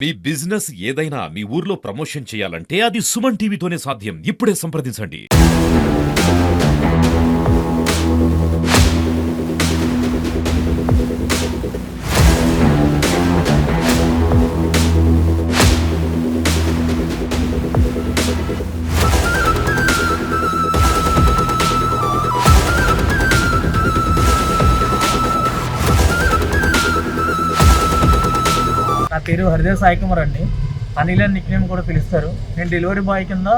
మీ business ఏదైనా మీ ఊర్లో promotion చేయాలంటే అది సుమన్ టీవీతోనే సాధ్యం. ఇప్పుడే సంప్రదించండి. నా పేరు హరిదేవ్ సాయి కుమార్ అండి. అనిల్ అని నిక్నేమ్ కూడా పిలుస్తారు. నేను డెలివరీ బాయ్ కింద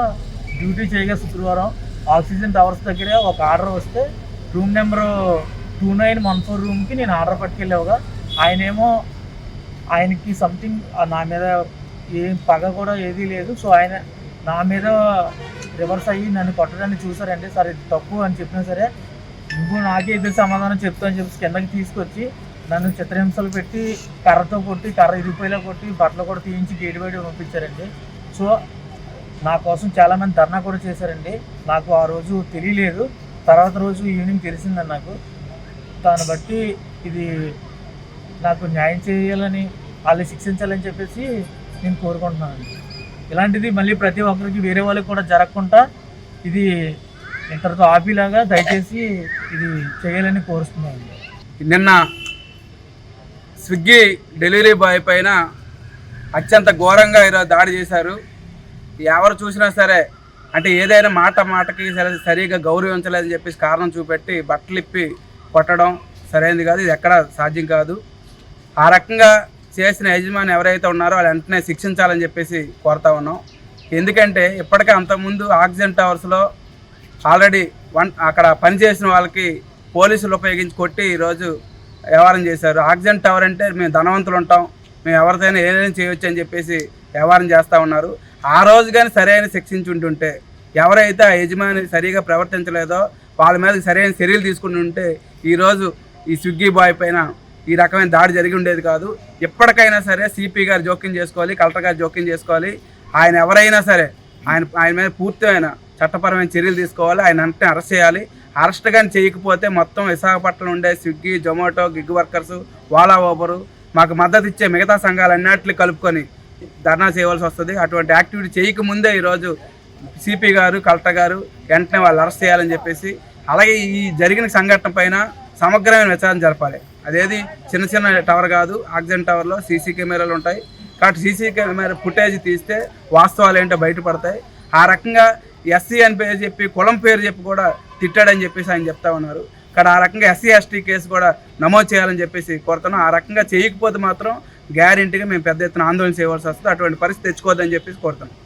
డ్యూటీ చేయగా శుక్రవారం ఆక్సిజన్ టవర్స్ దగ్గర ఒక ఆర్డర్ వస్తే రూమ్ నెంబరు 2914 రూమ్కి నేను ఆర్డర్ పట్టుకెళ్ళావుగా ఆయనకి సంథింగ్ నా మీద ఏం పగ కూడా ఏదీ లేదు. సో ఆయన నా మీద రివర్స్ అయ్యి నన్ను కొట్టడానికి చూసారండి. సరే ఇది తప్పు అని చెప్పినా సరే ఇంకో నాకే ఎదురు సమాధానం చెప్తా అని చెప్పి కిందకి తీసుకొచ్చి నన్ను చిత్రహింసలు పెట్టి కర్రతో కొట్టి కర్ర ఇరిగిపోయేలా కొట్టి బట్టలు కూడా తీయించి గేటు బయట పంపించారండి. సో నా కోసం చాలామంది ధర్నా కూడా చేశారండి. నాకు ఆ రోజు తెలియలేదు, తర్వాత రోజు ఈవినింగ్ తెలిసిందని నాకు. దాన్ని బట్టి ఇది నాకు న్యాయం చేయాలని వాళ్ళు శిక్షించాలని చెప్పేసి నేను కోరుకుంటున్నాను. ఇలాంటిది మళ్ళీ ప్రతి ఒక్కరికి వేరే వాళ్ళకి కూడా జరగకుండా ఇది ఇంతటితో ఆపేలాగా దయచేసి ఇది చేయాలని కోరుస్తున్నాను. నిన్న స్విగ్గీ డెలివరీ బాయ్ పైన అత్యంత ఘోరంగా ఈరోజు దాడి చేశారు. ఎవరు చూసినా సరే అంటే ఏదైనా మాటకి సరిగా గౌరవించలేదని చెప్పేసి కారణం చూపెట్టి బట్టలిప్పి కొట్టడం సరైనది కాదు. ఇది ఎక్కడ సాధ్యం కాదు. ఆ రకంగా చేసిన యజమాని ఎవరైతే ఉన్నారో వాళ్ళు వెంటనే శిక్షించాలని చెప్పేసి కోరుతా ఉన్నాం. ఎందుకంటే ఇప్పటికే అంతకుముందు ఆక్సిజన్ టవర్స్లో ఆల్రెడీ అక్కడ పనిచేసిన వాళ్ళకి పోలీసులు ఉపయోగించి కొట్టి ఈరోజు వ్యవహారం చేశారు. ఆక్సిజన్ టవర్ అంటే మేము ధనవంతులు ఉంటాం, మేము ఎవరిదైనా ఏదైనా చేయొచ్చు అని చెప్పేసి వ్యవహారం చేస్తూ ఉన్నారు. ఆ రోజు కానీ సరైన శిక్షించుంటుంటే ఎవరైతే ఆ యజమాని సరిగా ప్రవర్తించలేదో వాళ్ళ మీద సరైన చర్యలు తీసుకుని ఉంటే ఈరోజు ఈ స్విగ్గీ బాయ్ పైన ఈ రకమైన దాడి జరిగి ఉండేది కాదు. ఎప్పటికైనా సరే సిపి గారు జోక్యం చేసుకోవాలి, కలెక్టర్ గారు జోక్యం చేసుకోవాలి. ఆయన ఎవరైనా సరే ఆయన మీద పూర్తిమైన చట్టపరమైన చర్యలు తీసుకోవాలి. ఆయన వెంటనే అరెస్ట్ చేయాలి. అరెస్ట్ కానీ చేయకపోతే మొత్తం విశాఖపట్నం ఉండే Swiggy, Zomato, gig workers, Ola, Uber మాకు మద్దతు ఇచ్చే మిగతా సంఘాలన్నింటినీ కలుపుకొని ధర్నా చేయవలసి వస్తుంది. అటువంటి యాక్టివిటీ చేయకముందే ఈరోజు సిపి గారు, కలెక్టర్ గారు వెంటనే వాళ్ళు అరెస్ట్ చేయాలని చెప్పేసి, అలాగే ఈ జరిగిన సంఘటన పైన సమగ్రమైన విచారణ జరపాలి. అదేది చిన్న చిన్న టవర్ కాదు, ఆక్సిజన్ టవర్లో సీసీ కెమెరాలు ఉంటాయి కాబట్టి సీసీ కెమెరా ఫుటేజ్ తీస్తే వాస్తవాలు ఏంటో బయటపడతాయి. ఆ రకంగా ఎస్సీ అని పేరు చెప్పి కులం పేరు చెప్పి కూడా తిట్టాడని చెప్పేసి ఆయన చెప్తా ఉన్నారు. ఇక్కడ ఆ రకంగా ఎస్సీ ఎస్టీ కేసు కూడా నమోదు చేయాలని చెప్పేసి కోరుతున్నాం. ఆ రకంగా చేయకపోతే మాత్రం గ్యారెంటీగా మేము పెద్ద ఎత్తున ఆందోళన చేయవలసి వస్తుంది. అటువంటి పరిస్థితి తెచ్చుకోవద్దని చెప్పేసి కోరుతున్నాం.